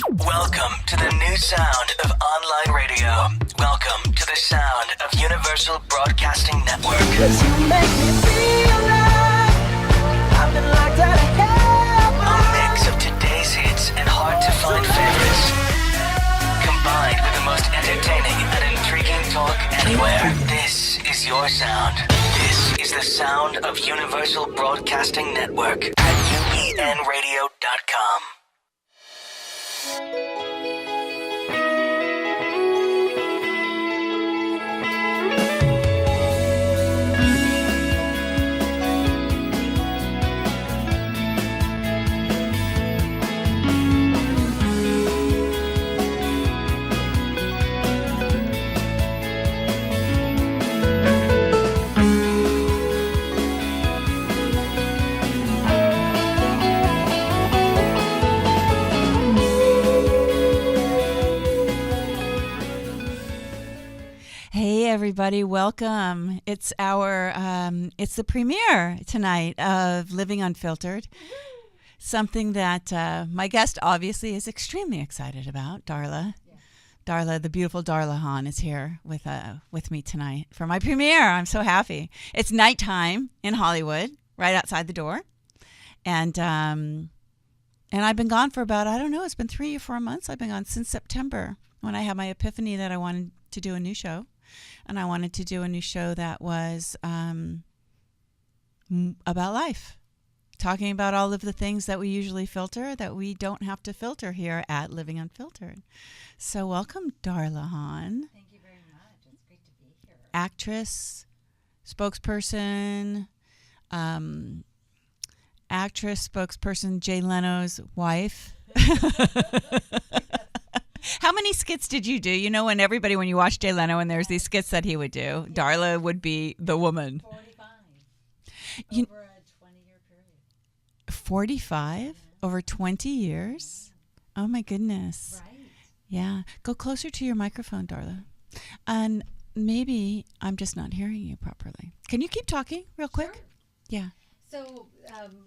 Welcome to the new sound of online radio. Welcome to the sound of Universal Broadcasting Network. 'Cause you make me feel like I've been locked out of heaven. A mix of today's hits and hard-to-find favorites, combined with the most entertaining and intriguing talk anywhere. This is your sound. This is the sound of Universal Broadcasting Network at UBNradio.com. Everybody, welcome. It's it's the premiere tonight of Living Unfiltered. Something that my guest obviously is extremely excited about. Darla, the beautiful Darla Haun is here with me tonight for my premiere. I'm so happy. It's nighttime in Hollywood, right outside the door, and I've been gone for about, I don't know, it's been 3 or 4 months. I've been gone since September when I had my epiphany that I wanted to do a new show. And I wanted to do a new show that was about life, talking about all of the things that we usually filter that we don't have to filter here at Living Unfiltered. So welcome, Darla Haun. Thank you very much. It's great to be here. Actress, spokesperson, Jay Leno's wife. How many skits did you do? You know, when you watch Jay Leno and there's these skits that he would do, Darla would be the woman. 45 over a 20-year period. 45 over 20 years? Oh, my goodness. Right. Yeah. Go closer to your microphone, Darla. And maybe I'm just not hearing you properly. Can you keep talking real quick? Sure. Yeah. So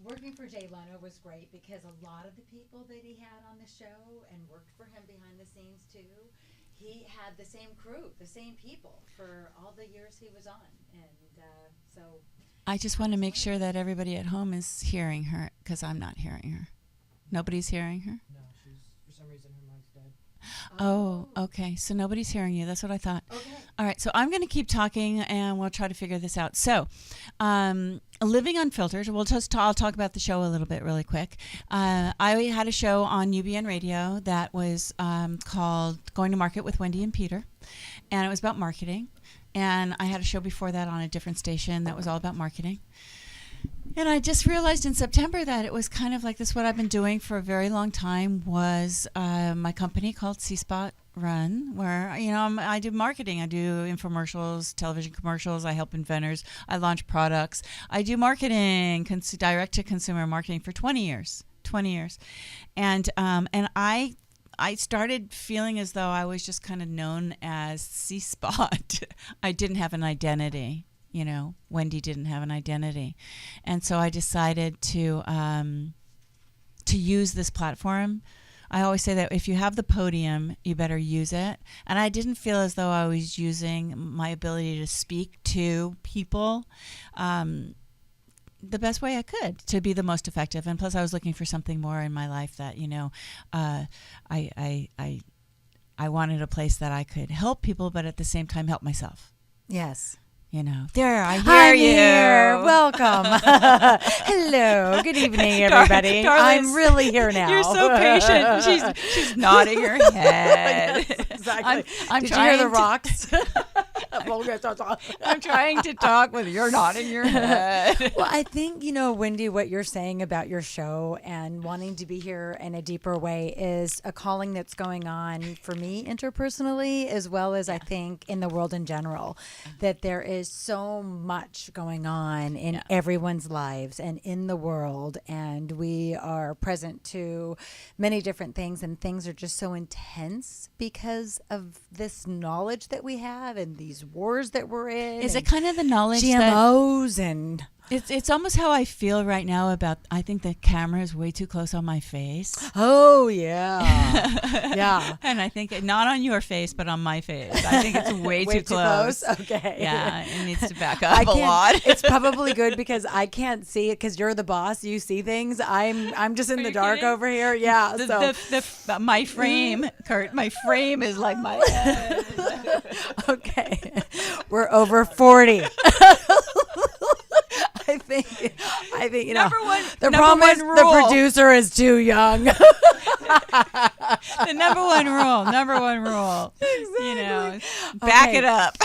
working for Jay Leno was great because a lot of the people that he had on the show and worked for him behind the scenes too, he had the same crew, the same people for all the years he was on. And so I just want to make sure that everybody at home is hearing her because I'm not hearing her. Nobody's hearing her? No, she's, for some reason, her mic's dead. Oh, okay. So nobody's hearing you. That's what I thought. Okay. All right. So I'm going to keep talking and we'll try to figure this out. So, Living Unfiltered, I'll talk about the show a little bit really quick. I had a show on UBN Radio that was called Going to Market with Wendy and Peter, and it was about marketing. And I had a show before that on a different station that was all about marketing. And I just realized in September that it was kind of like this. What I've been doing for a very long time was my company called C-Spot Run, where I do marketing. I do infomercials, television commercials. I help inventors. I launch products. I do marketing, direct to consumer marketing for 20 years. And I started feeling as though I was just kind of known as C-Spot. I didn't have an identity. Wendy didn't have an identity. And so I decided to use this platform. I always say that if you have the podium, you better use it. And I didn't feel as though I was using my ability to speak to people the best way I could to be the most effective. And plus I was looking for something more in my life that, I wanted a place that I could help people, but at the same time help myself. Yes. There, I hear I'm you. Here. Welcome. Hello. Good evening, everybody. I'm really here now. You're so patient. She's nodding her head. Yes, exactly. I'm Did you trying hear the rocks? I'm trying to talk with you're nodding your head. Well, I think, Wendy, what you're saying about your show and wanting to be here in a deeper way is a calling that's going on for me interpersonally, as well as I think in the world in general, that there is so much going on in everyone's lives and in the world. And we are present to many different things, and things are just so intense because of this knowledge that we have and these wars that we're in. Is it kind of the knowledge GMOs and It's almost how I feel right now about, I think the camera is way too close on my face. Oh, yeah. Yeah. And I think not on your face, but on my face. I think it's way too close. Okay. Yeah, it needs to back up a lot. It's probably good because I can't see it because you're the boss. You see things. I'm just in the dark kidding? over here. Yeah. My frame, Kurt, my frame is like my head. Okay. We're over 40. I think you know. The problem is the producer is too young. The number one rule. Exactly. You know, back it up.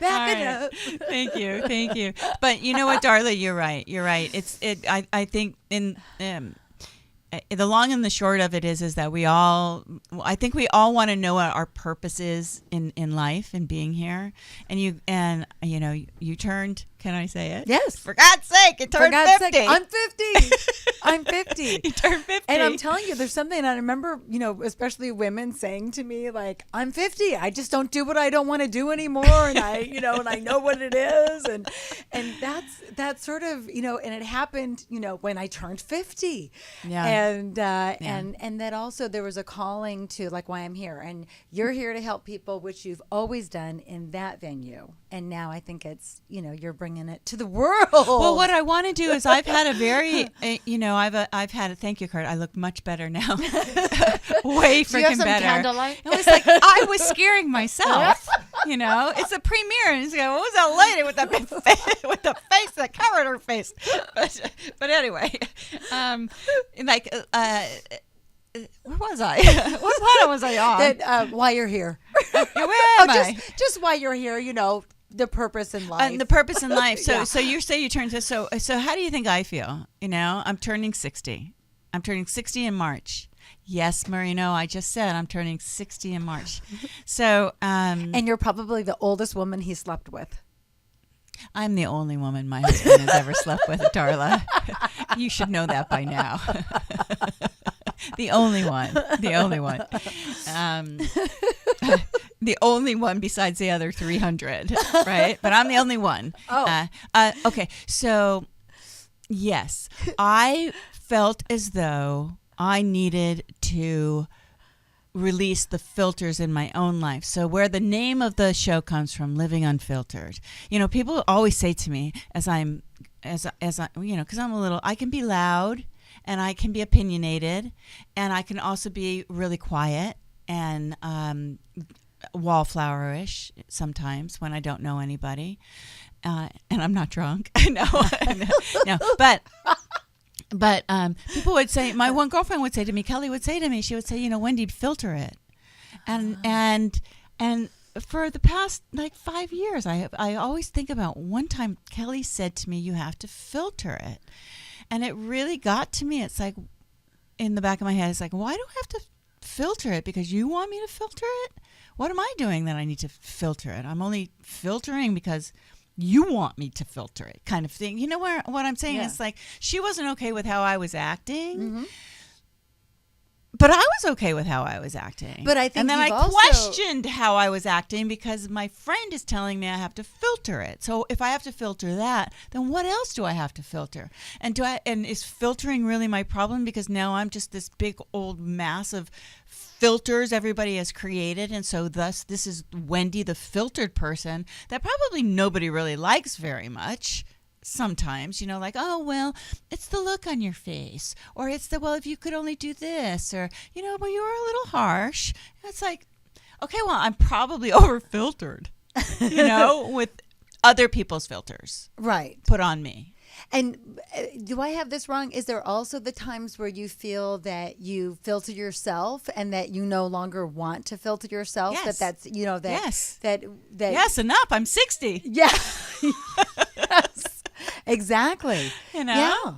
Back it up. Thank you. But you know what, Darla, you're right. I think the long and the short of it is that I think we all want to know what our purpose is in life and being here. And you turned, can I say it? Yes. For God's sake, you turned 50. I'm 50. I'm 50. You turned 50. And I'm telling you, there's something I remember, especially women saying to me, like, I'm 50. I just don't do what I don't want to do anymore. And and I know what it is. And that's sort of, and it happened, when I turned 50. Yeah. And that also there was a calling to, like, why I'm here. And you're here to help people, which you've always done in that venue. And now I think it's, you're bringing it to the world. Well, what I want to do is I've had a very, I've had a, thank you, Kurt. I look much better now. Way freaking Do you have some better. candlelight? It was like, I was scaring myself. It's a premiere. And it's like, what was that lady with the big face, with the face that covered her face? But anyway, where was I? What planet was I on? Why you're here. Where am I? Just why you're here, the purpose in life. The purpose in life. So, Yeah. so you say you turn to, so how do you think I feel? I'm turning 60. I'm turning 60 in March. Yes, Marino, I just said I'm turning 60 in March. So, and you're probably the oldest woman he slept with. I'm the only woman my husband has ever slept with, Darla. You should know that by now. The only one. The only one besides the other 300, right? But I'm the only one. Oh. Okay. So, yes, I felt as though I needed to release the filters in my own life. So where the name of the show comes from, Living Unfiltered. People always say to me as I, because I can be loud and I can be opinionated and I can also be really quiet and wallflowerish sometimes when I don't know anybody. And I'm not drunk. No, But people would say, my one girlfriend would say to me, Kelly would say to me, she would say, Wendy, filter it. And for the past 5 years, I always think about one time Kelly said to me, you have to filter it. And it really got to me. It's like in the back of my head, it's like, why do I have to filter it? Because you want me to filter it? What am I doing that I need to filter it? I'm only filtering because you want me to filter it, kind of thing. You know what I'm saying? Yeah. It's like she wasn't okay with how I was acting, Mm-hmm. but I was okay with how I was acting. But I think and then I you've also- questioned how I was acting because my friend is telling me I have to filter it. So if I have to filter that, then what else do I have to filter? And is filtering really my problem? Because now I'm just this big old mass of filters everybody has created, and so thus this is Wendy, the filtered person that probably nobody really likes very much. Sometimes, like, oh, well, it's the look on your face, or it's well, if you could only do this, or, well, you were a little harsh. It's like, okay, well, I'm probably over filtered, with other people's filters Right. put on me. And do I have this wrong? Is there also the times where you feel that you filter yourself and that you no longer want to filter yourself? Yes. That's, that, Yes. that, Yes, enough. I'm 60. Yeah. Yes. Exactly. Yeah.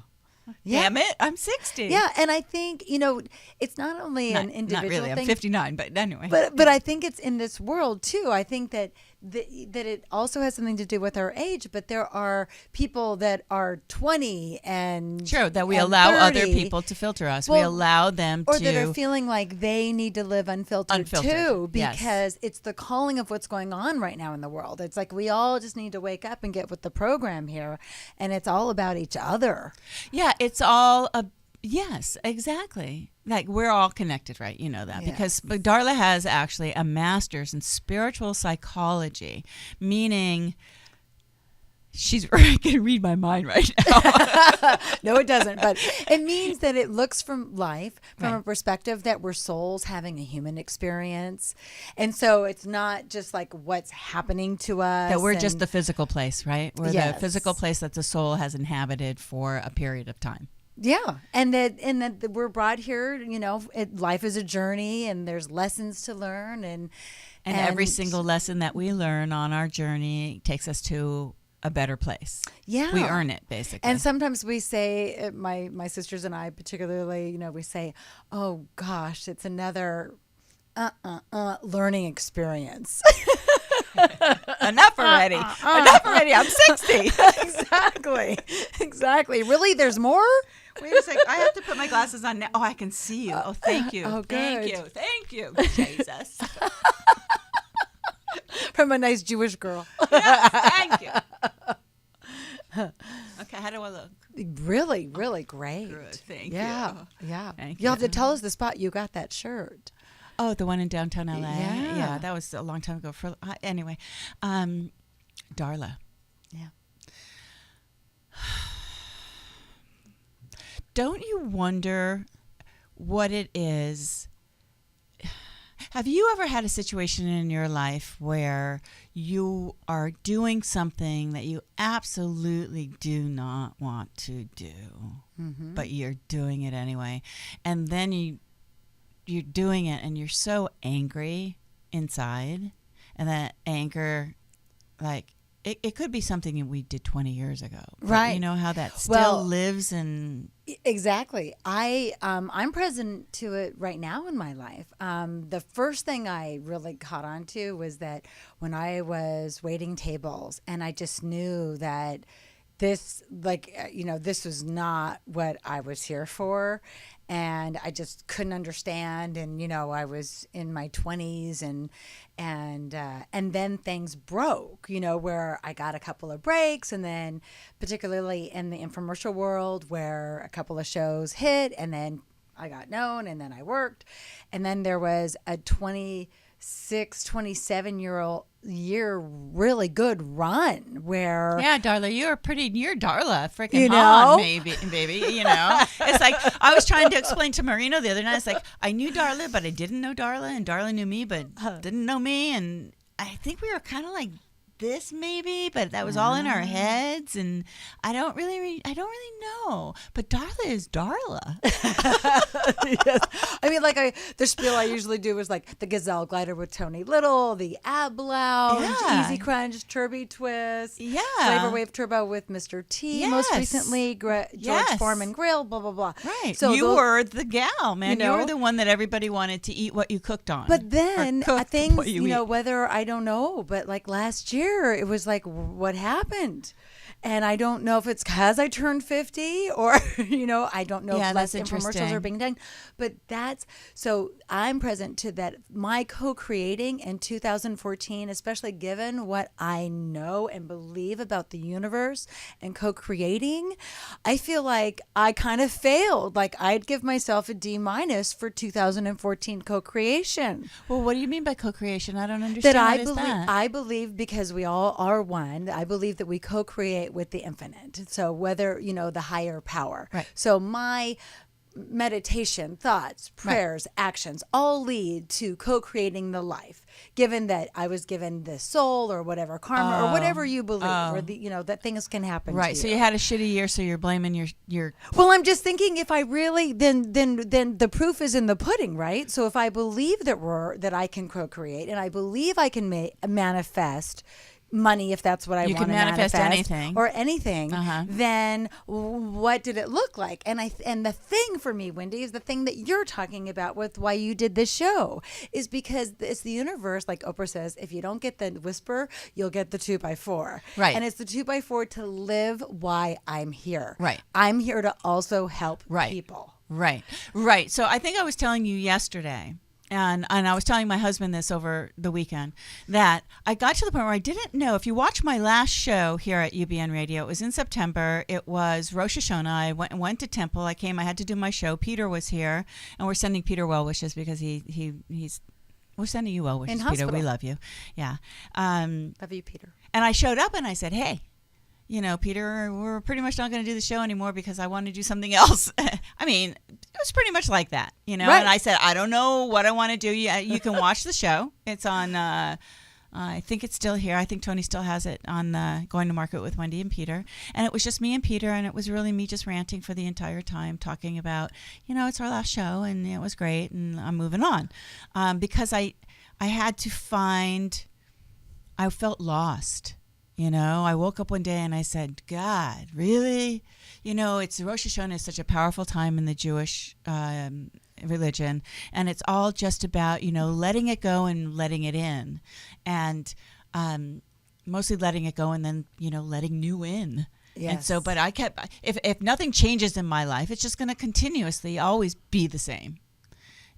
Yeah. Damn it. I'm 60. Yeah. And I think, it's not only an individual Not really. thing. I'm 59, but anyway. But I think it's in this world too. I think that that it also has something to do with our age, but there are people that are 20 and Sure, that we and allow 30, other people to filter us. We Well, allow them or to that are feeling like they need to live unfiltered too, yes. because it's the calling of what's going on right now in the world. It's like we all just need to wake up and get with the program here, and it's all about each other. Yeah, it's all yes, exactly. Like we're all connected, right? You know that because Darla has actually a master's in spiritual psychology, meaning she's can read my mind right now. No, it doesn't. But it means that it looks from life from a perspective that we're souls having a human experience. And so it's not just like what's happening to us. That we're just the physical place, right? We're Yes. the physical place that the soul has inhabited for a period of time. Yeah, and that we're brought here. You know, life is a journey, and there's lessons to learn, and every single lesson that we learn on our journey takes us to a better place. Yeah, we earn it basically. And sometimes we say, my sisters and I particularly, you know, we say, "Oh gosh, it's another learning experience." Enough already. Enough already. I'm 60. Exactly. Really, there's more? Wait a second. I have to put my glasses on now. Oh, I can see you. Oh, thank you. Oh, Thank good. you. Thank you, Jesus. From a nice Jewish girl. Yes, thank you. Okay, how do I look? Really, really great. Good, thank Yeah, you. yeah. Thank You'll have you. to tell us the spot you got that shirt. Oh, the one in downtown LA. Yeah. That was a long time ago. Anyway, Darla. Yeah. Don't you wonder what it is? Have you ever had a situation in your life where you are doing something that you absolutely do not want to do, but you're doing it anyway, and then you're doing it and you're so angry inside, and that anger, like, it could be something we did 20 years ago. But Right. you know how that still lives and... Exactly. I'm present to it right now in my life. The first thing I really caught on to was that when I was waiting tables, and I just knew that this, this was not what I was here for. And I just couldn't understand. And, you know, I was in my 20s and then things broke, you know, where I got a couple of breaks, and then particularly in the infomercial world where a couple of shows hit, and then I got known, and then I worked. And then there was a 27-year really good run where Yeah, Darla, you're Darla, freaking You know? Haun, baby, you know. It's like, I was trying to explain to Marino the other night, it's like, I knew Darla, but I didn't know Darla, and Darla knew me, but didn't know me, and I think we were kind of like this maybe, but that was all in our heads, and I don't really know, but Darla is Darla. Yes. I mean, like the spiel I usually do is like the Gazelle Glider with Tony Little, the Ab Lounge, Yeah. Easy Crunch, Turby Twist, Yeah. Flavor Wave Turbo with Mr. T, most Yes. recently George Yes. Foreman Grill, blah blah blah. Right. So you were the gal, man. You You know? were the one that everybody wanted to eat what you cooked on. But then Or cook things, what you know, eat. whether I don't know, but like last year, it was like, what happened? And I don't know if it's because I turned 50 or, you know, I don't know Yeah, if that's less infomercials interesting. are being done. But so I'm present to that. My co-creating in 2014, especially given what I know and believe about the universe and co-creating, I feel like I kind of failed. Like I'd give myself a D- for 2014 co-creation. Well, what do you mean by co-creation? I don't understand. That What is that? I believe because we all are one, I believe that we co-create with the infinite. So whether, you know, the higher power. Right. So my meditation, thoughts, prayers, actions all lead to co-creating the life, given that I was given the soul or whatever karma or whatever you believe, or the, you know, that things can happen Right. to So you had a shitty year, so you're blaming your Well, I'm just thinking if I really then the proof is in the pudding, right? So if I believe that I can co-create and I believe I can manifest money, if that's what I You want can to manifest manifest, anything. or anything, Uh-huh. then what did it look like? And the thing for me, Wendy, is the thing that you're talking about with why you did this show, is because it's the universe. Like Oprah says, if you don't get the whisper, you'll get the 2x4. Right. And it's the 2x4 to live why I'm here. Right. I'm here to also help Right. people. Right. So I think I was telling you yesterday, and I was telling my husband this over the weekend, that I got to the point where I didn't know. If you watch my last show here at UBN Radio, it was in September. It was Rosh Hashanah. I went to temple. I came. I had to do my show. Peter was here, and we're sending Peter well wishes because he's. We're sending you well wishes, In Peter. hospital. We love you. Yeah. Love you, Peter. And I showed up and I said, hey, Peter, we're pretty much not going to do the show anymore because I want to do something else. I mean, it was pretty much like that, Right. And I said, I don't know what I want to do. You can watch the show. It's on, I think it's still here. I think Tony still has it on Going to Market with Wendy and Peter. And it was just me and Peter, and it was really me just ranting for the entire time, talking about, it's our last show, and it was great, and I'm moving on. Because I had to I felt lost. I woke up one day and I said, God, really? It's Rosh Hashanah is such a powerful time in the Jewish religion. And it's all just about, letting it go and letting it in. And mostly letting it go and then, letting new in. Yes. And so, but I kept, if nothing changes in my life, it's just going to continuously always be the same.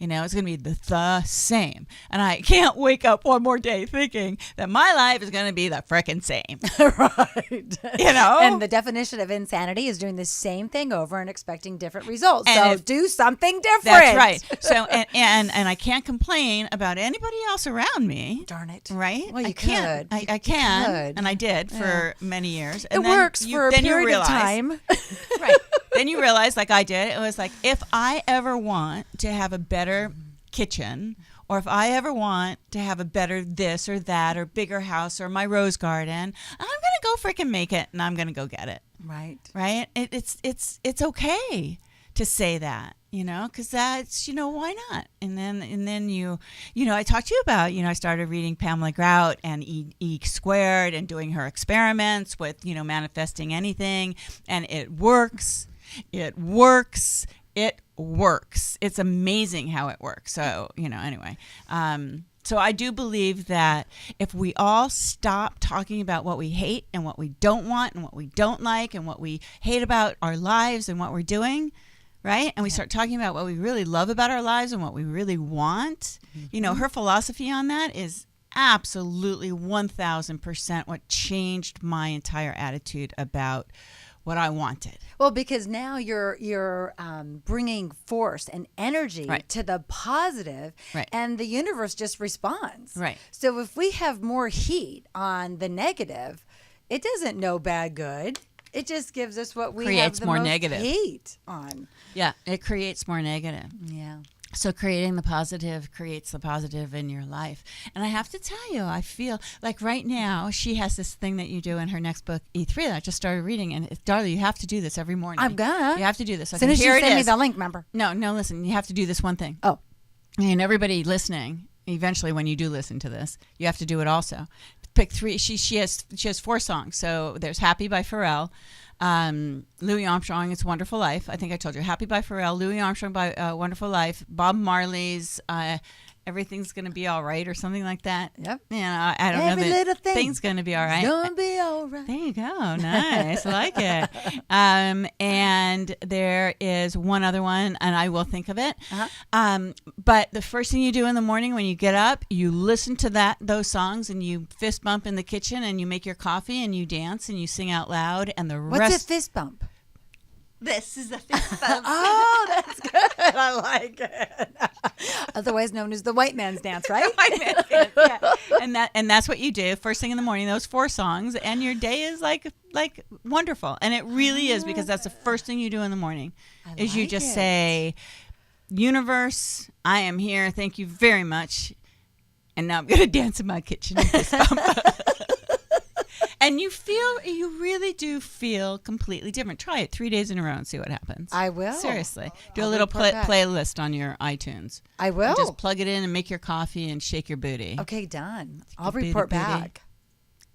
It's going to be the same. And I can't wake up one more day thinking that my life is going to be the frickin' same. Right. And the definition of insanity is doing the same thing over and expecting different results. And so do something different. That's right. So, and I can't complain about anybody else around me. Darn it. Right? Well, you I can't. could. I can. could. And I did for many years. It And then works for a then you period of realize- time. Right. Then you realize, like I did, it was like, if I ever want to have a better kitchen, or if I ever want to have a better this or that or bigger house or my rose garden, I'm going to go freaking make it, and I'm going to go get it. Right. Right? It's okay to say that, because that's, why not? And then you I talked to you about, I started reading Pamela Grout and E Squared and doing her experiments with, manifesting anything, and it works. It works. It works. It's amazing how it works. So, anyway. So I do believe that if we all stop talking about what we hate and what we don't want and what we don't like and what we hate about our lives and what we're doing, right? And we start talking about what we really love about our lives and what we really want. Her philosophy on that is absolutely 1,000% what changed my entire attitude about what I wanted. Well, because now you're bringing force and energy Right. to the positive, Right. and the universe just responds. Right. So if we have more heat on the negative, it doesn't know bad good. It just gives us what we Creates have the more most negative. heat on. Yeah, it creates more negative. Yeah. So creating the positive creates the positive in your life. And I have to tell you, I feel like right now she has this thing that you do in her next book, E3, that I just started reading. And Darla, you have to do this every morning. I'm gonna. You have to do this. As soon as you here it send me is. the link, remember? No, listen, you have to do this one thing. Oh. And everybody listening, eventually when you do listen to this, you have to do it also. Pick three. She has 4 songs. So there's Happy by Pharrell. Louis Armstrong, It's a Wonderful Life. I think I told you. Happy by Pharrell, Louis Armstrong by Wonderful Life, Bob Marley's Everything's Gonna Be All Right or something like that. Yep. Yeah, I don't Every know. little thing. Thing's Gonna Be All Right. Gonna be all right. There you go. Nice. I like it. And there is one other one, and I will think of it. Uh-huh. But the first thing you do in the morning when you get up, you listen to those songs, and you fist bump in the kitchen, and you make your coffee, and you dance, and you sing out loud, and the What's rest. a fist bump? This is a fist bump. Oh, that's good. I like it. Otherwise known as the white man's dance, right? Yeah. And that's what you do first thing in the morning, those 4 songs, and your day is like wonderful. And it really is, because that's the first thing you do in the morning is you like just it. say, universe, I am here. Thank you very much. And now I'm going to dance in my kitchen and fist bump. And you really do feel completely different. Try it 3 days in a row and see what happens. I will. Seriously. Do I'll a little report back. playlist on your iTunes. I will. Just plug it in and make your coffee and shake your booty. Okay, done. I'll Booty, report booty. back.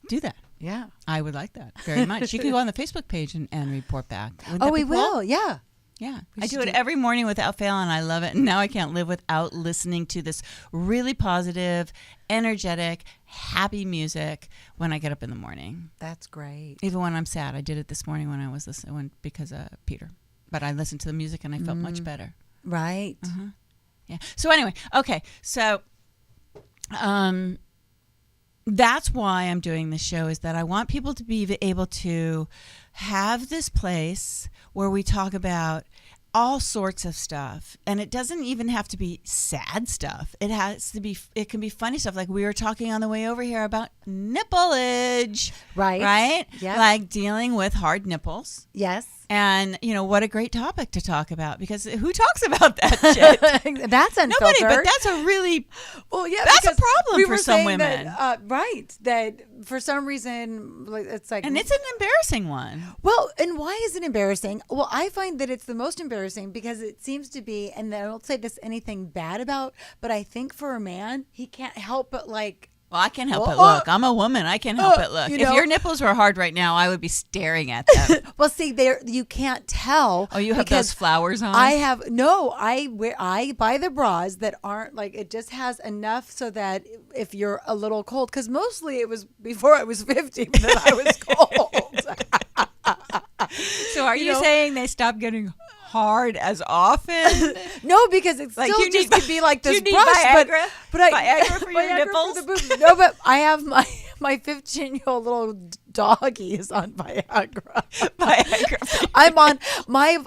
Do that. Yeah. I would like that very much. You can go on the Facebook page and report back. Wouldn't Oh, that we be cool? will. Yeah. Yeah. We I should do it every morning without fail, and I love it. And now I can't live without listening to this really positive, energetic, happy music when I get up in the morning. That's great. Even when I'm sad. I did it this morning when I was listening because of Peter. But I listened to the music and I felt much better. Right. Yeah. So anyway, okay. So that's why I'm doing this show, is that I want people to be able to have this place where we talk about all sorts of stuff. And it doesn't even have to be sad stuff. It can be funny stuff. Like we were talking on the way over here about nippleage. Right. Right? Yeah. Like dealing with hard nipples. Yes. And, what a great topic to talk about, because who talks about that shit? That's unfiltered. Nobody, but that's a really, well, yeah, that's a because problem we for were some saying women. That for some reason, it's like, and it's an embarrassing one. well, and why is it embarrassing? Well, I find that it's the most embarrassing because it seems to be, and I don't say this anything bad about, but I think for a man, he can't help but like, Well, I can't help it look. I'm a woman. I can't help it look. you If know- your nipples were hard right now, I would be staring at them. well, see, there you can't tell. Oh, you have because those flowers on? I buy the bras that aren't like, it just has enough so that if you're a little cold, because mostly it was before I was 50 that I was cold. So are you saying they stopped getting hard as often? No, because it's Like, still you just need- to be like this you need brush, Viagra? but I Viagra for your nipples? the boobs. No, but I have my 15-year-old little doggy is on Viagra. Viagra. I'm on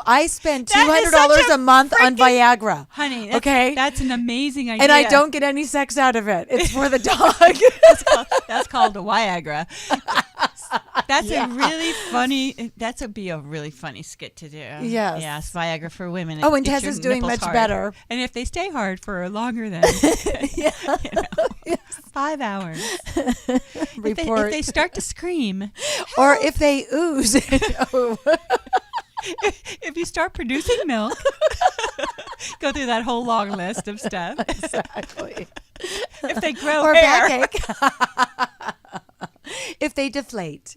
I spend That is $200 such a a month on freaking- Viagra. Honey, Okay. that's an amazing idea. And I don't get any sex out of it. It's for the dog. That's called the Viagra. That's Yeah. a really funny. Be a really funny skit to do. Yes. Yes, Viagra for women. Oh, and Gets Tess your is doing nipples much hard. better. And if they stay hard for longer than 5 hours, Report. if they start to scream, or if they ooze. if you start producing milk, go through that whole long list of stuff. Exactly. If they grow Or hair, backache. If they deflate.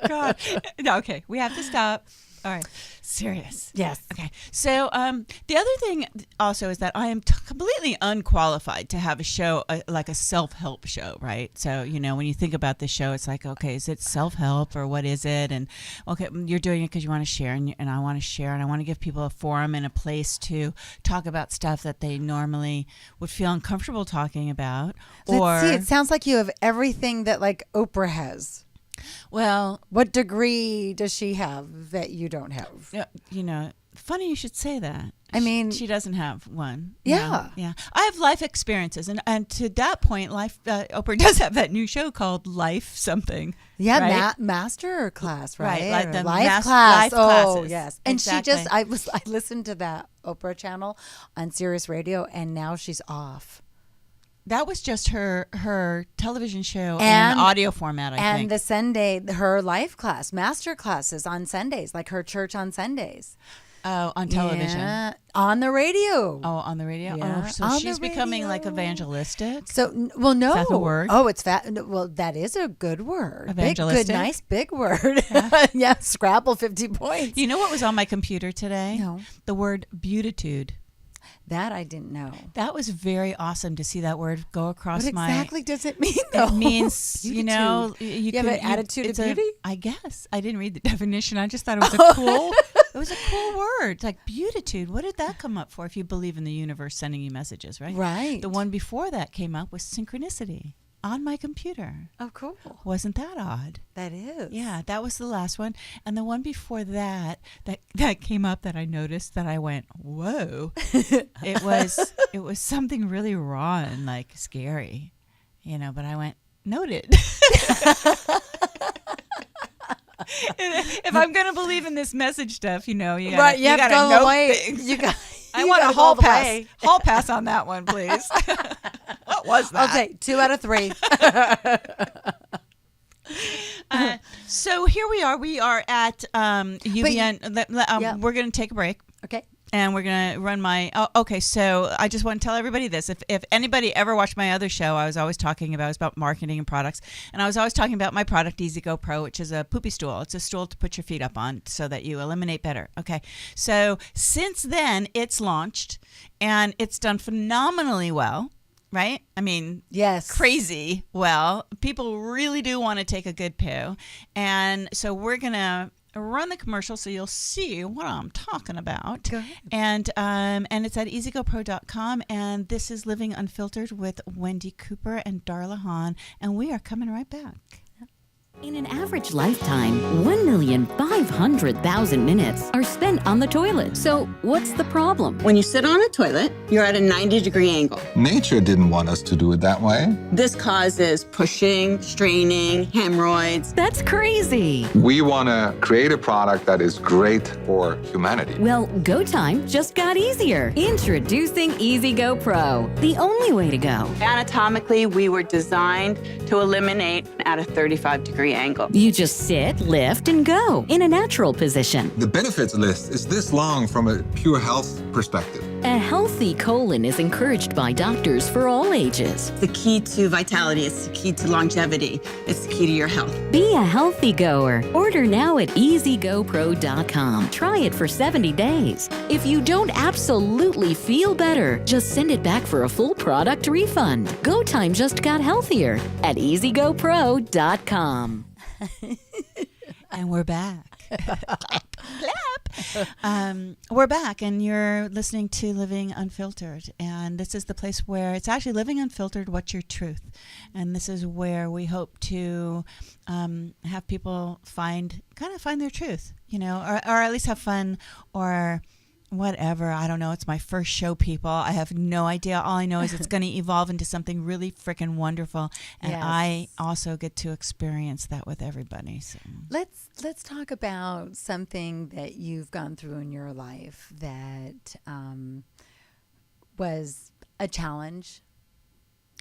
God. No, okay, we have to stop. All right, serious. Yes. Okay. So the other thing also is that I am completely unqualified to have a show like a self-help show, right? So, when you think about this show, it's like, okay, is it self-help or what is it? And okay, you're doing it because you want to share, and I want to share, and I want to give people a forum and a place to talk about stuff that they normally would feel uncomfortable talking about. Let's see. It sounds like you have everything that like Oprah has. Well, What degree does she have that you don't have? funny you should say that. I mean, she doesn't have one. Yeah. Yeah. I have life experiences. And to that point, Oprah does have that new show called Life something. Yeah, right? master class, right? Like Or the life class. life Oh, classes. yes. And Exactly. I listened to that Oprah channel on Sirius Radio, and now she's off. That was just her television show in And- an audio format, I And think. the Sunday, her life class, master classes on Sundays, like her church on Sundays. On television. Yeah, on the radio. Oh, on the radio? Yeah, Oh, so on she's the becoming like radio. evangelistic? So, well, no. Is that the word? Oh, it's fat. Well, that is a good word. Evangelistic? Good, nice, big word. Yeah, Scrabble 50 points. You know what was on my computer today? No. The word beatitude. That I didn't know. That was very awesome to see that word go across What my... exactly does it mean, though? It means, you have an attitude of it's beauty? I guess. I didn't read the definition. I just thought it was a cool, it was a cool word. Like beatitude. What did that come up for if you believe in the universe sending you messages, right? Right. The one before that came up was synchronicity on my computer. Oh, cool. Wasn't that odd? That is. Yeah, that was the last one. And the one before that came up that I noticed that I went, whoa. It was something really raw and like scary, but I went, noted. If I'm going to believe in this message stuff, you gotta, Right, you have gotta to go note away. things. You got. I you want a gotta go hall all the pass. way. Hall pass on that one, please. What was that? I'll take 2 out of 3. So here we are. We are at UBN. Yeah. We're going to take a break. Okay. and we're going to run my, okay, so I just want to tell everybody this. If anybody ever watched my other show, I was always talking about, it was about marketing and products, and I was always talking about my product, Easy Go Pro, which is a poopy stool. It's a stool to put your feet up on so that you eliminate better. Okay, so since then, it's launched, and it's done phenomenally well. Right? I mean, Yes. crazy well. People really do want to take a good poo. And so we're going to run the commercial so you'll see what I'm talking about. Go ahead. And it's at easygopro.com. And this is Living Unfiltered with Wendy Cooper and Darla Haun. And we are coming right back. In an average lifetime, 1,500,000 minutes are spent on the toilet. So what's the problem? When you sit on a toilet, you're at a 90-degree angle. Nature didn't want us to do it that way. This causes pushing, straining, hemorrhoids. That's crazy. We want to create a product that is great for humanity. Well, go time just got easier. Introducing Easy Go Pro, the only way to go. Anatomically, we were designed to eliminate at a 35-degree angle. You just sit, lift, and go in a natural position. The benefits list is this long from a pure health perspective. A healthy colon is encouraged by doctors for all ages. The key to vitality, it's the key to longevity, it's the key to your health. Be a healthy goer. Order now at easygopro.com. Try it for 70 days. If you don't absolutely feel better, just send it back for a full product refund. Go time just got healthier at easygopro.com. And we're back. Clap. We're back, and you're listening to Living Unfiltered. And this is the place where it's actually Living Unfiltered, What's Your Truth? And this is where we hope to have people find their truth, or at least have fun or whatever. I don't know. It's my first show, people. I have no idea. All I know is it's going to evolve into something really freaking wonderful. And Yes. I also get to experience that with everybody. So Let's talk about something that you've gone through in your life that was a challenge.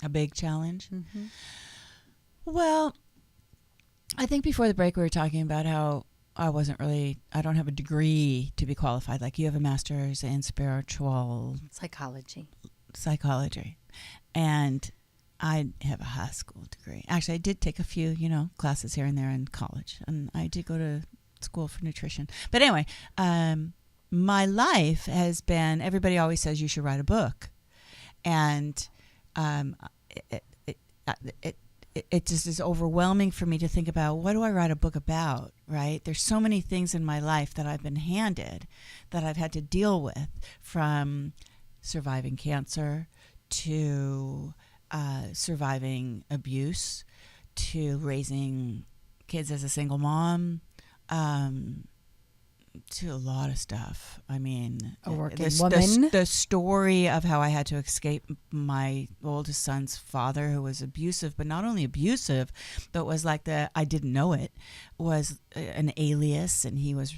a big challenge. Well, I think before the break we were talking about how I don't have a degree to be qualified. Like you have a master's in spiritual Psychology. psychology. And I have a high school degree. Actually, I did take a few, classes here and there in college. And I did go to school for nutrition. But anyway, my life has been, everybody always says you should write a book. And it just is overwhelming for me to think about, what do I write a book about, right? There's so many things in my life that I've been handed that I've had to deal with, from surviving cancer to surviving abuse to raising kids as a single mom, to a lot of stuff. I mean, A working woman. The story of how I had to escape my oldest son's father, who was abusive, but not only abusive, but was like I didn't know it, was an alias, and he was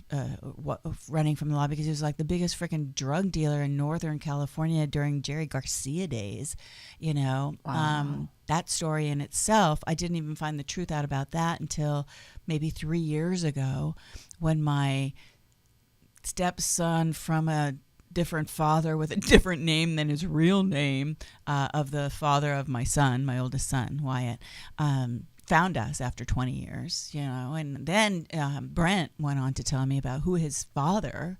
running from the law because he was like the biggest freaking drug dealer in Northern California during Jerry Garcia days, Wow. That story in itself, I didn't even find the truth out about that until maybe 3 years ago, when my stepson from a different father with a different name than his real name, of the father of my son, my oldest son, Wyatt, found us after 20 years, and then Brent went on to tell me about who his father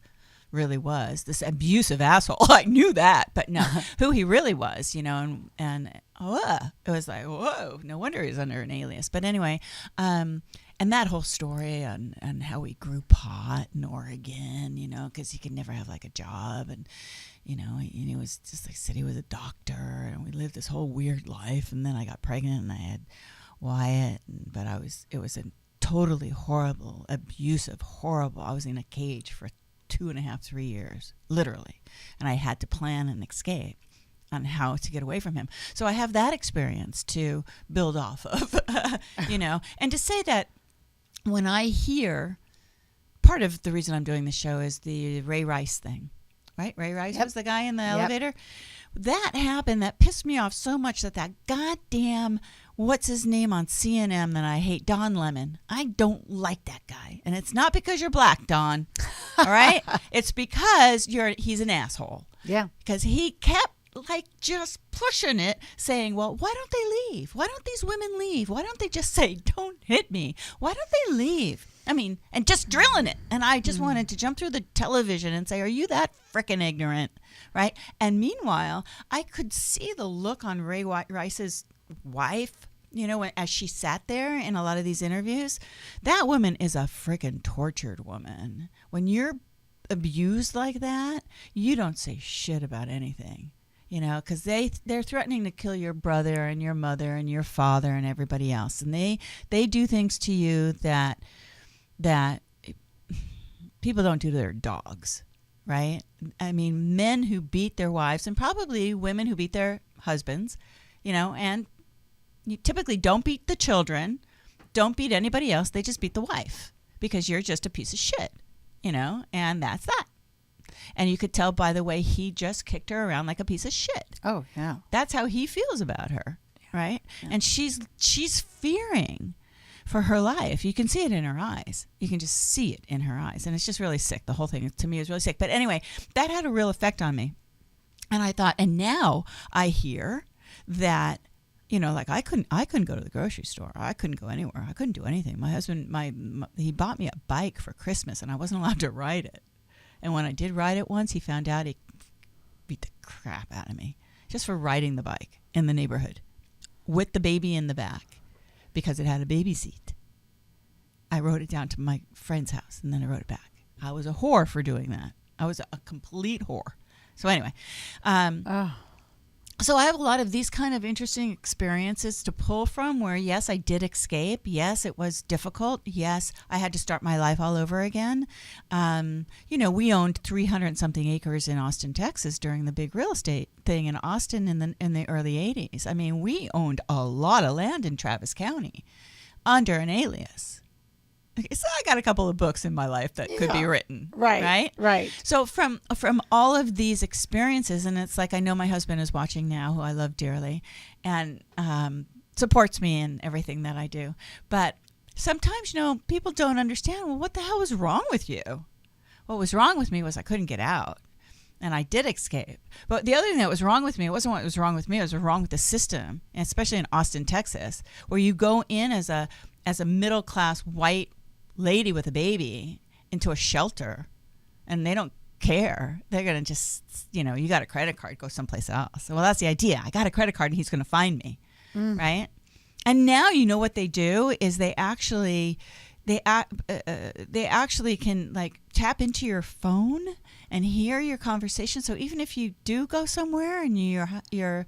really was, this abusive asshole. I knew that, but no, who he really was, and it was like, whoa, no wonder he's under an alias. But anyway, and that whole story and how he grew pot in Oregon, because he could never have like a job, and he was just like, said he was a doctor, and we lived this whole weird life. And then I got pregnant and I had Wyatt, but it was a totally horrible, abusive, horrible. I was in a cage for 2.5, 3 years, literally, and I had to plan an escape on how to get away from him. So I have that experience to build off of, and to say that when I hear, part of the reason I'm doing this show is the Ray Rice thing, right? Ray Rice was the guy in the elevator. that happened. That pissed me off so much that goddamn, what's his name on CNN that I hate, Don Lemon. I don't like that guy. And it's not because you're black, Don. All right? It's because he's an asshole. Yeah. Because he kept like just pushing it, saying, well, why don't they leave? Why don't these women leave? Why don't they just say, don't hit me? Why don't they leave? I mean, and just drilling it. And I just wanted to jump through the television and say, are you that frickin' ignorant? Right? And meanwhile, I could see the look on Ray Rice's wife, you know, as she sat there in a lot of these interviews. That woman is a frickin' tortured woman. When you're abused like that, you don't say shit about anything. You know, because they're threatening to kill your brother and your mother and your father and everybody else. And they do things to you that people don't do to their dogs, right? I mean, men who beat their wives and probably women who beat their husbands, you know, and you typically don't beat the children, don't beat anybody else. They just beat the wife because you're just a piece of shit, you know, and that's that. And you could tell by the way he just kicked her around like a piece of shit. Oh, yeah. That's how he feels about her, right? Yeah. And she's fearing for her life. You can see it in her eyes. You can just see it in her eyes. And it's just really sick. The whole thing, to me, is really sick. But anyway, that had a real effect on me. And I thought, and now I hear that, you know, like I couldn't go to the grocery store. I couldn't go anywhere. I couldn't do anything. My husband, he bought me a bike for Christmas, and I wasn't allowed to ride it. And when I did ride it once, he found out, he beat the crap out of me just for riding the bike in the neighborhood with the baby in the back because it had a baby seat. I rode it down to my friend's house, and then I rode it back. I was a whore for doing that. I was a complete whore. So anyway, so I have a lot of these kind of interesting experiences to pull from where, yes, I did escape. Yes, it was difficult. Yes, I had to start my life all over again. You know, we owned 300-something acres in Austin, Texas during the big real estate thing in Austin in the early 80s. I mean, we owned a lot of land in Travis County under an alias. So I got a couple of books in my life that could be written. Right. So from all of these experiences, and it's like I know my husband is watching now, who I love dearly, and supports me in everything that I do. But sometimes, you know, people don't understand, well, what the hell was wrong with you? What was wrong with me was I couldn't get out. And I did escape. But the other thing that was wrong with me, it wasn't what was wrong with me, it was wrong with the system, and especially in Austin, Texas, where you go in as a middle-class white lady with a baby into a shelter and they don't care. They're going to just, you know, you got a credit card, go someplace else. Well, that's the idea. I got a credit card and he's going to find me. Right. And now, you know what they do is they actually can like tap into your phone and hear your conversation. So even if you do go somewhere and your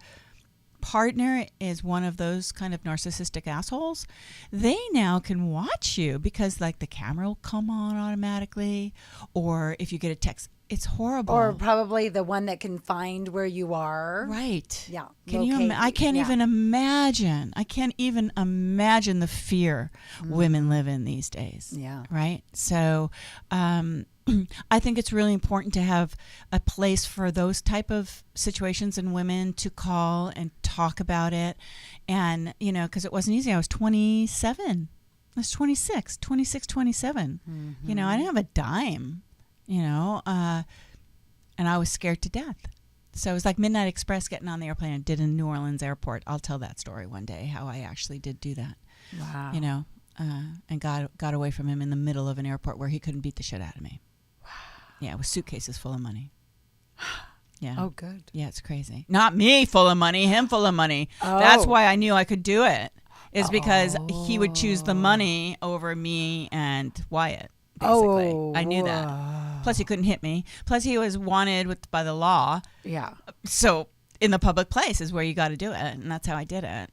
partner is one of those kind of narcissistic assholes, they now can watch you because like the camera will come on automatically, or if you get a text, it's horrible. Or probably the one that can find where you are. Right. Yeah. Can you? I can't even imagine. I can't even imagine the fear women live in these days. Yeah. Right. So, I think it's really important to have a place for those type of situations and women to call and talk about it. And, you know, because it wasn't easy. I was 27. I was 26, 27. You know, I didn't have a dime, you know, and I was scared to death. So it was like Midnight Express getting on the airplane I did in New Orleans airport. I'll tell that story one day, how I actually did do that. Wow. You know, and got away from him in the middle of an airport where he couldn't beat the shit out of me. Yeah, with suitcases full of money. Yeah. Oh, good. Yeah, it's crazy. Not me full of money, him full of money. Oh. That's why I knew I could do it. Is because he would choose the money over me and Wyatt, basically. Oh. I knew that. Plus, he couldn't hit me. Plus, he was wanted by the law. Yeah. So, in the public place is where you got to do it, and that's how I did it.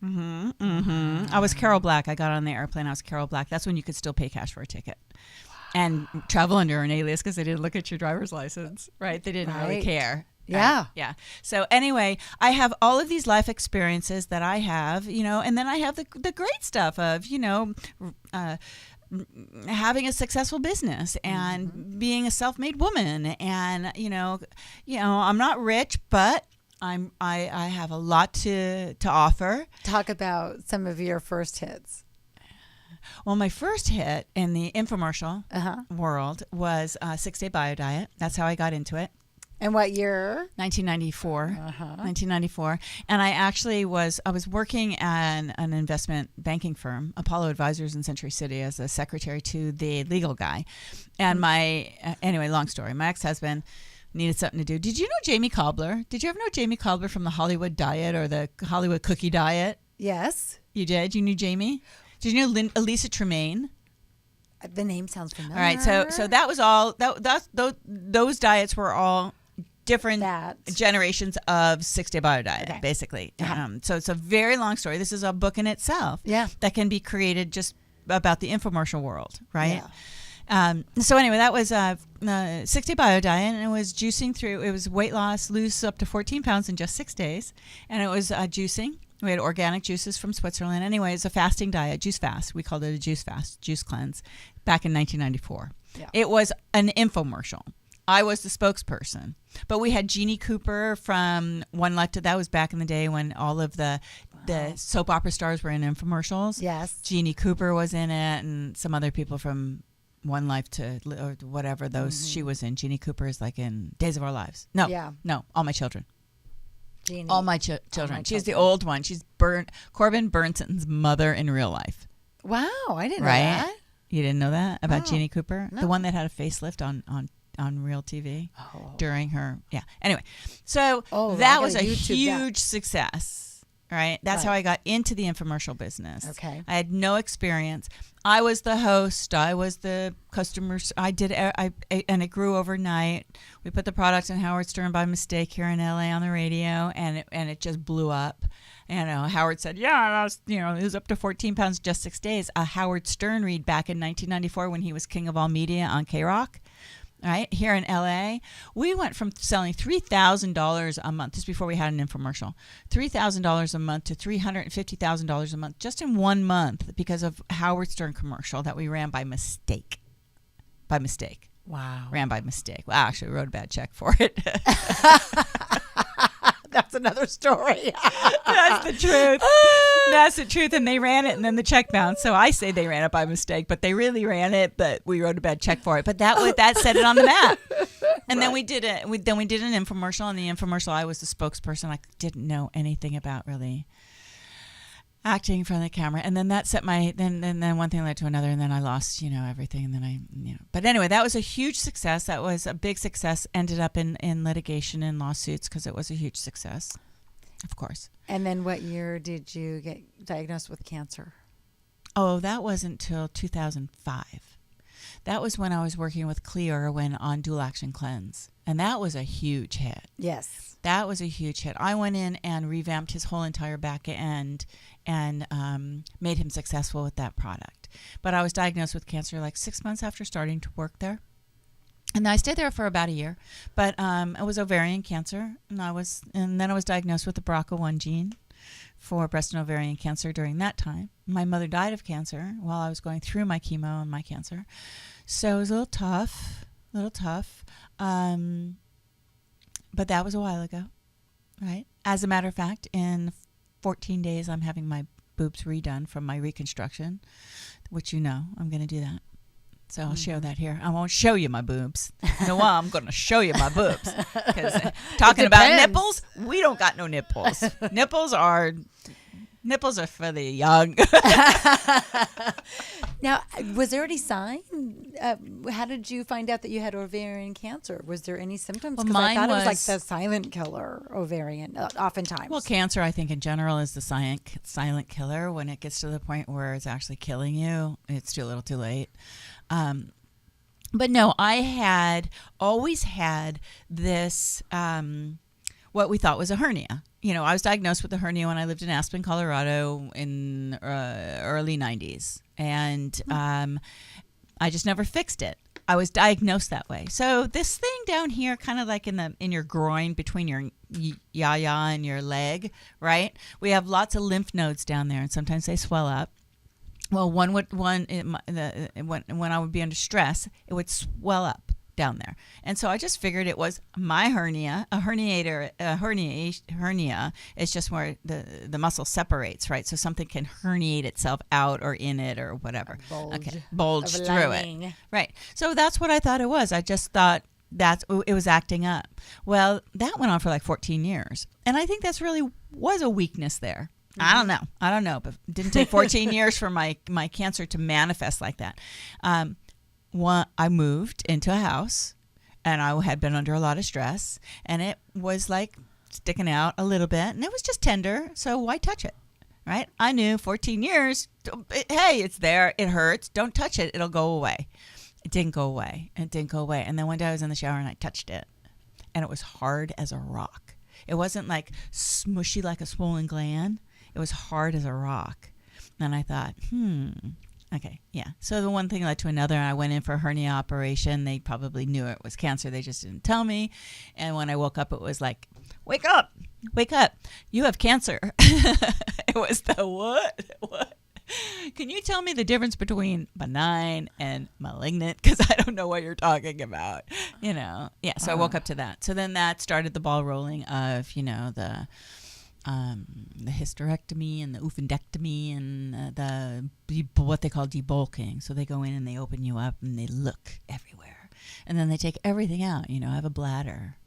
I was Carol Black. I got on the airplane. I was Carol Black. That's when you could still pay cash for a ticket. And travel under an alias because they didn't look at your driver's license, right? They didn't really care. Yeah. Right? Yeah. So anyway, I have all of these life experiences that I have, you know, and then I have the great stuff of, you know, having a successful business and being a self-made woman. And, I'm not rich, but I have a lot to offer. Talk about some of your first hits. Well, my first hit in the infomercial world was 6 Day Bio Diet. That's how I got into it. And what year? 1994. 1994. And I was working at an investment banking firm, Apollo Advisors in Century City, as a secretary to the legal guy. And anyway, long story. My ex-husband needed something to do. Did you know Jamie Cobbler? Did you ever know Jamie Cobbler from the Hollywood Diet or the Hollywood Cookie Diet? Yes. You did? You knew Jamie? Did you know Elisa Tremaine? The name sounds familiar. All right, so that was all. Those diets were all different generations of 6 Day Bio Diet, basically. So it's a very long story. This is a book in itself. Yeah. That can be created just about the infomercial world, right? Yeah. So anyway, that was 6 Day Bio Diet, and it was juicing through. It was weight loss, lose up to 14 pounds in just 6 days, and it was juicing. We had organic juices from Switzerland. Anyway, it's a fasting diet, juice fast. We called it a juice fast, juice cleanse, back in 1994. Yeah. It was an infomercial. I was the spokesperson. But we had Jeannie Cooper from One Life to, that was back in the day when all of the soap opera stars were in infomercials. Yes. Jeannie Cooper was in it, and some other people from One Life to, or whatever those she was in. Jeannie Cooper is like in Days of Our Lives. No, All My Children. Jeannie. All My Children. She's the old one. She's Corbin Burnton's mother in real life. Wow, I didn't know that. You didn't know that about Jeannie Cooper? No. The one that had a facelift on real TV during her. Yeah. Anyway, so that was a huge success. Right. That's how I got into the infomercial business. Okay. I had no experience. I was the host. I was the customer. And it grew overnight. We put the product in Howard Stern by mistake here in LA on the radio, and it just blew up. Howard said, it was up to 14 pounds in just 6 days. A Howard Stern read back in 1994 when he was king of all media on K-Rock. Right here in LA, we went from selling $3,000 a month, just before we had an infomercial, $3,000 a month to $350,000 a month just in 1 month because of Howard Stern commercial that we ran by mistake. By mistake. Wow. Ran by mistake. Well, I actually wrote a bad check for it. That's another story. That's the truth. That's the truth. And they ran it, and then the check bounced. So I say they ran it by mistake, but they really ran it. But we wrote a bad check for it. But that set it on the map. And then we did it. Then we did an infomercial. And the infomercial, I was the spokesperson. I didn't know anything about really acting in front of the camera. And then that set then one thing led to another, and then I lost everything. And then but anyway, that was a huge success. That was a big success. Ended up in litigation and lawsuits because it was a huge success, of course. And then what year did you get diagnosed with cancer? Oh, that wasn't till 2005. That was when I was working with Clea Irwin on Dual Action Cleanse. And that was a huge hit. Yes. That was a huge hit. I went in and revamped his whole entire back end and made him successful with that product. But I was diagnosed with cancer like 6 months after starting to work there. And I stayed there for about a year. But it was ovarian cancer. And then I was diagnosed with the BRCA1 gene for breast and ovarian cancer during that time. My mother died of cancer while I was going through my chemo and my cancer. So it was a little tough. But that was a while ago, right? As a matter of fact, in 14 days, I'm having my boobs redone from my reconstruction, which I'm going to do that. So I'll show that here. I won't show you my boobs. I'm going to show you my boobs. Because talking about nipples, we don't got no nipples. Nipples are for the young. Now, was there any sign? How did you find out that you had ovarian cancer? Was there any symptoms? Because I thought it was like the silent killer ovarian, oftentimes. Well, cancer, I think in general, is the silent killer. When it gets to the point where it's actually killing you, it's too little too late. But no, I had always had this, what we thought was a hernia. I was diagnosed with a hernia when I lived in Aspen, Colorado in early 90s. And I just never fixed it. I was diagnosed that way. So this thing down here, kind of like in your groin between your yaya and your leg, right? We have lots of lymph nodes down there, and sometimes they swell up. Well, when I would be under stress, it would swell up down there, and so I just figured it was my hernia. A hernia is just where the muscle separates, right? So something can herniate itself out or in it or whatever. Bulge through it, right? So that's what I thought it was. I just thought it was acting up. Well, that went on for like 14 years, and I think that's really was a weakness there. I don't know, but it didn't take 14 years for my cancer to manifest like that. I moved into a house, and I had been under a lot of stress, and it was like sticking out a little bit, and it was just tender, so why touch it, right? I knew 14 years, hey, it's there, it hurts, don't touch it, it'll go away. It didn't go away, and then one day I was in the shower, and I touched it, and it was hard as a rock. It wasn't like smushy like a swollen gland. It was hard as a rock. And I thought, okay, yeah. So the one thing led to another, and I went in for a hernia operation. They probably knew it was cancer. They just didn't tell me. And when I woke up, it was like, wake up. You have cancer. It was the what? Can you tell me the difference between benign and malignant? Because I don't know what you're talking about. Yeah, so I woke up to that. So then that started the ball rolling of, the hysterectomy and the oophorectomy and what they call debulking. So they go in and they open you up and they look everywhere. And then they take everything out. I have a bladder.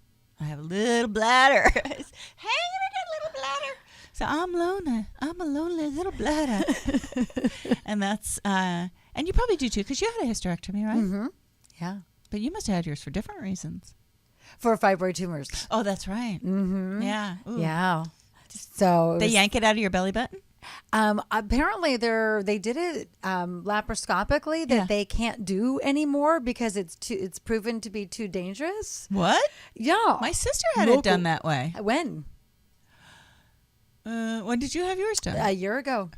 I have a little bladder. It's hanging in a little bladder. So I'm lonely. I'm a lonely little bladder. And that's, and you probably do too, because you had a hysterectomy, right? Mm-hmm. Yeah. But you must have had yours for different reasons. For fibroid tumors. Oh, that's right. Mm-hmm. Yeah. Ooh. Yeah. So they yank it out of your belly button? Apparently they did it laparoscopically that they can't do anymore because it's proven to be too dangerous. What? Yeah. My sister had it done that way. When? When did you have yours done? A year ago.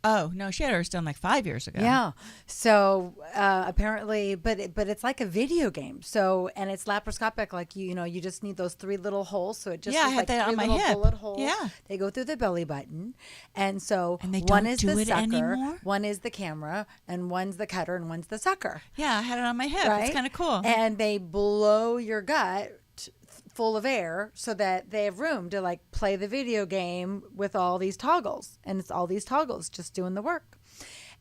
Oh, no, she had hers done like 5 years ago. Yeah. So apparently, but it's like a video game. So, and it's laparoscopic, like, you just need those 3 little holes. So it just I is had like that 3 on my little hip. bullet holes. Yeah. They go through the belly button. And so and they one don't is do the it sucker, anymore? one is the camera, and one's the cutter, and one's the sucker. Yeah, I had it on my hip. Right? It's kind of cool. And they blow your gut full of air so that they have room to like play the video game with all these toggles, and it's all these toggles just doing the work.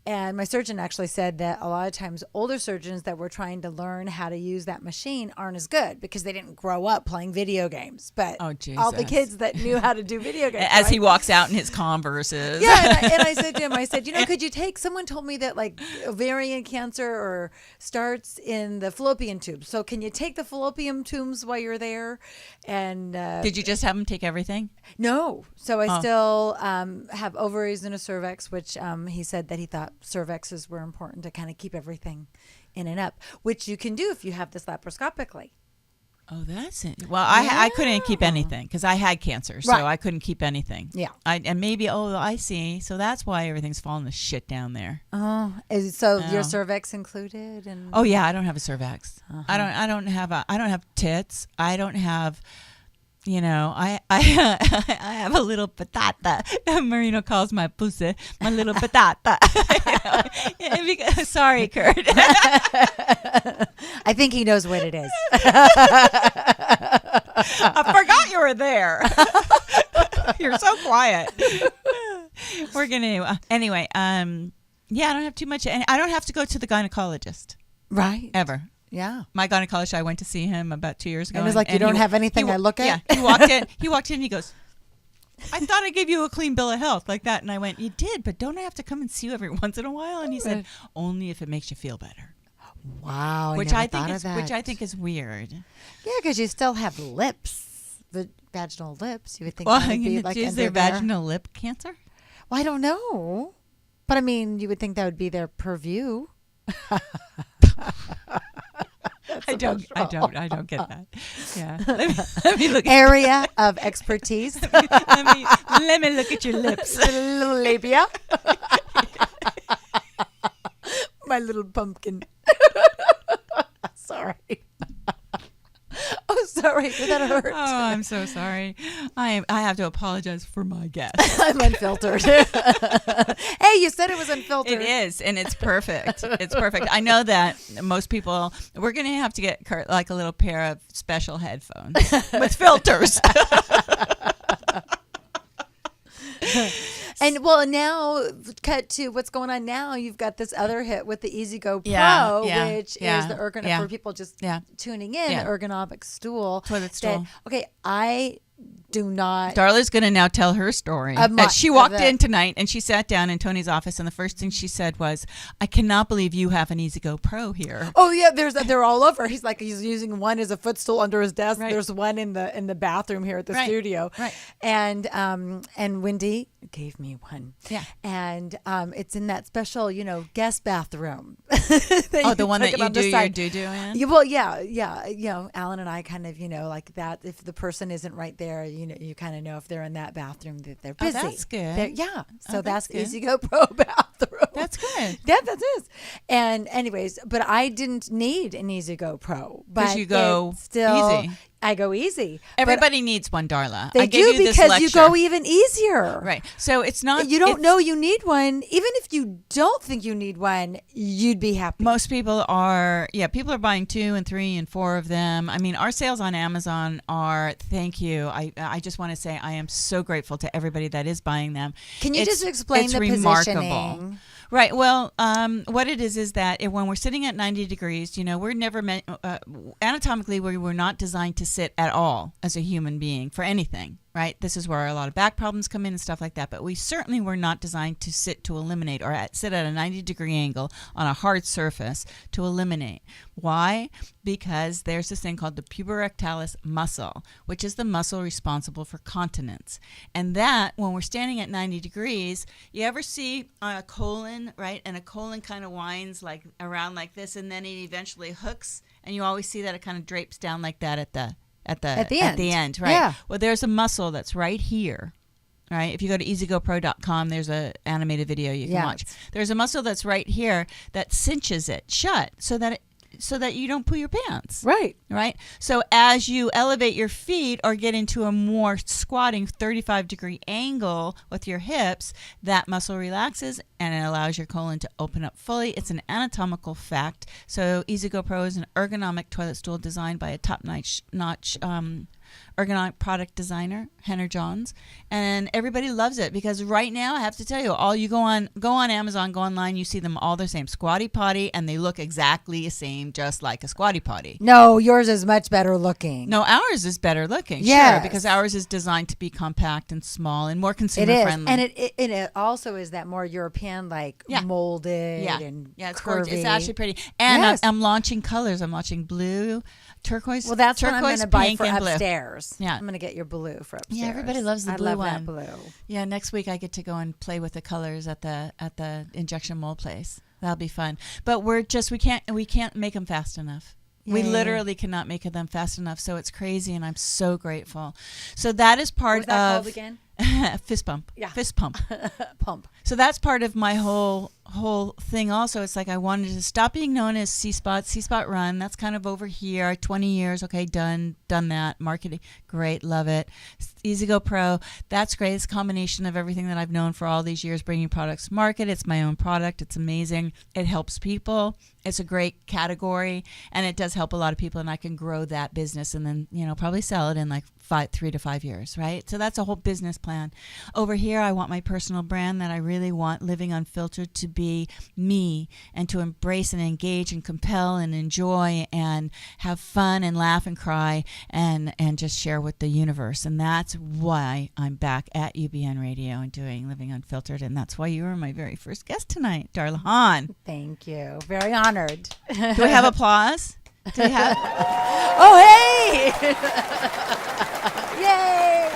And my surgeon actually said that a lot of times older surgeons that were trying to learn how to use that machine aren't as good because they didn't grow up playing video games. But all the kids that knew how to do video games. As he walks out in his Converses. Yeah, and I said to him, could you take, someone told me that like ovarian cancer starts in the fallopian tubes. So can you take the fallopian tubes while you're there? And did you just have him take everything? No. So I still have ovaries and a cervix, which he said that he thought cervixes were important to kind of keep everything in and up, which you can do if you have this laparoscopically. Oh, that's it. Well, I couldn't keep anything because I had cancer, so I couldn't keep anything. Yeah. And maybe, I see. So that's why everything's falling to shit down there. Oh, so your cervix included? And oh yeah, I don't have a cervix. I don't have tits. I don't have. I have a little patata. Marino calls my pussy my little patata. Sorry, Kurt. I think he knows what it is. I forgot you were there. You're so quiet. We're gonna anyway. I don't have too much. And I don't have to go to the gynecologist. Right. Ever. Yeah. My gynecologist, I went to see him about 2 years ago. And it was like, you don't have anything I look at? Yeah. He walked in. He goes, I thought I gave you a clean bill of health like that. And I went, you did, but don't I have to come and see you every once in a while? And he said, only if it makes you feel better. Wow. Which I think is weird. Yeah, because you still have lips, vaginal lips. You would think Well, that would be like is there vaginal lip cancer? Well, I don't know. But I mean, you would think that would be their purview. I don't get that. Yeah. Let me look. Area of expertise. let me look at your lips. Little labia. My little pumpkin. Sorry. Oh, so sorry. That hurt. Oh, I'm so sorry. I have to apologize for my guess. I'm unfiltered. Hey, you said it was unfiltered. It is, and it's perfect. It's perfect. I know that most people, we're going to have to get Kurt like a little pair of special headphones with filters. And well, now cut to what's going on now. You've got this other hit with the Easy Go Pro, which is the ergonomic for people just tuning in. The ergonomic stool, toilet stool. Okay, I do not. Darla's going to now tell her story. She walked in tonight and she sat down in Tony's office, and the first thing she said was, "I cannot believe you have an Easy Go Pro here." Oh yeah, they're all over. He's using one as a footstool under his desk. Right. There's one in the bathroom here at the studio. Right. And Wendy gave me one. Yeah. And it's in that special, guest bathroom. The one that you do your doo-doo in? Yeah, well, yeah. Alan and I kind of, like that. If the person isn't right there, you kind of know if they're in that bathroom that they're busy. Oh, that's good. So that's Easy Go Pro bathroom. That's good. Yeah, that is. And anyways, but I didn't need an Easy Go Pro. But you go still, easy. I go easy. Everybody needs one, Darla. They do, because you go even easier. Right. So it's not. You don't know you need one. Even if you don't think you need one, you'd be happy. Most people are. Yeah, people are buying 2 and 3 and 4 of them. I mean, our sales on Amazon are. Thank you. I just want to say I am so grateful to everybody that is buying them. Can you just explain the positioning? Right. Well, what it is that when we're sitting at 90 degrees, we're never meant anatomically we were not designed to sit at all as a human being for anything. Right. This is where a lot of back problems come in and stuff like that. But we certainly were not designed to sit to eliminate or sit at a 90-degree angle on a hard surface to eliminate. Why? Because there's this thing called the puborectalis muscle, which is the muscle responsible for continence. And that, when we're standing at 90 degrees, you ever see a colon, right? And a colon kind of winds like around like this, and then it eventually hooks. And you always see that it kind of drapes down like that at the end, right? Yeah. Well, there's a muscle that's right here, right? If you go to easygopro.com, there's an animated video you can watch. There's a muscle that's right here that cinches it shut so that you don't poo your pants. Right. Right? So as you elevate your feet or get into a more squatting 35-degree angle with your hips, that muscle relaxes and it allows your colon to open up fully. It's an anatomical fact. So Easy Go Pro is an ergonomic toilet stool designed by a top-notch ergonomic product designer, Henner Johns, and everybody loves it because right now I have to tell you, all you go on Amazon, go online, you see them all the same, squatty potty, and they look exactly the same, just like a squatty potty. No, yours is much better looking. No, ours is better looking. Sure, because ours is designed to be compact and small and more consumer friendly. And it also is that more European, like molded and it's curvy. Gorgeous. It's actually pretty. And I'm launching colors. I'm launching blue, turquoise. Well, that's turquoise, what I'm going to buy for blue. upstairs. Yeah, I'm going to get your blue for upstairs. Yeah, everybody loves the blue one. I love that blue. Yeah, next week I get to go and play with the colors at the injection mold place. That'll be fun. But we can't make them fast enough. Yay. We literally cannot make them fast enough, so it's crazy, and I'm so grateful. So that is part of. What was that called again? Fist pump. Yeah. Fist pump. Pump. So that's part of my whole thing also. It's like I wanted to stop being known as C-Spot Run. That's kind of over here. 20 years. Okay, done that. Marketing. Great. Love it. Easy Go Pro. That's great. It's a combination of everything that I've known for all these years, bringing products to market. It's my own product. It's amazing. It helps people. It's a great category, and it does help a lot of people, and I can grow that business and then, probably sell it in like 3 to 5 years, right? So that's a whole business plan. Over here, I want my personal brand that I really want Living Unfiltered to be me and to embrace and engage and compel and enjoy and have fun and laugh and cry and just share with the universe. And that's why I'm back at UBN Radio and doing Living Unfiltered. And that's why you were my very first guest tonight, Darla Haun. Thank you. Very honored. Do we have applause? Do we have? Oh, hey! Yay!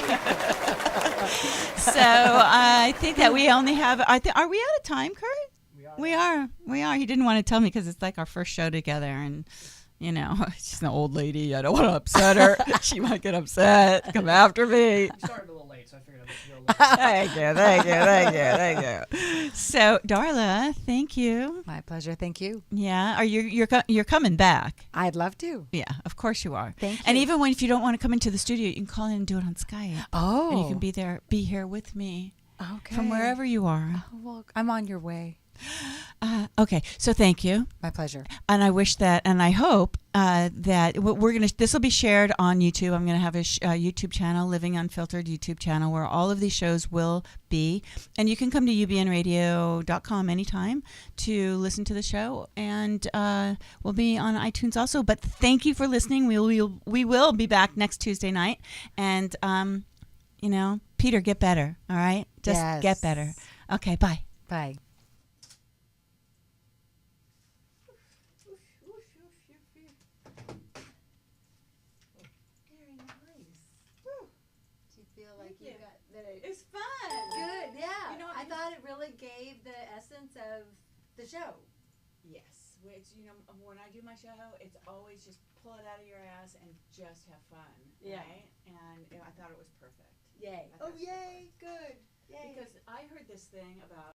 So I think that we only have. Are we out of time, Kurt? We are. He didn't want to tell me because it's like our first show together, and she's an old lady. I don't want to upset her. She might get upset. Come after me. Started a little late. late, so I figured I'd let you go last. Thank you. So, Darla, thank you. My pleasure. Thank you. Yeah, are you're coming back? I'd love to. Yeah, of course you are. Thank you. And even if you don't want to come into the studio, you can call in and do it on Skype. Oh. And you can be here with me Okay. from wherever you are. Oh, well, I'm on your way. Okay, so thank you. My pleasure. And I wish that, and I hope that this will be shared on YouTube. I'm going to have a YouTube channel, Living Unfiltered YouTube channel, where all of these shows will be. And you can come to ubnradio.com anytime to listen to the show. And we'll be on iTunes also. But thank you for listening. We will be back next Tuesday night. And, Peter, get better, all right? Just Yes. get better. Okay, bye. Bye. Do you feel like you got that? It's fun. Good, yeah. You know, I thought it really gave the essence of the show. Yes, which when I do my show, it's always just pull it out of your ass and just have fun, Yeah. right? And I thought it was perfect. Yay. I thought it was yay. Good. Yay. Because I heard this thing about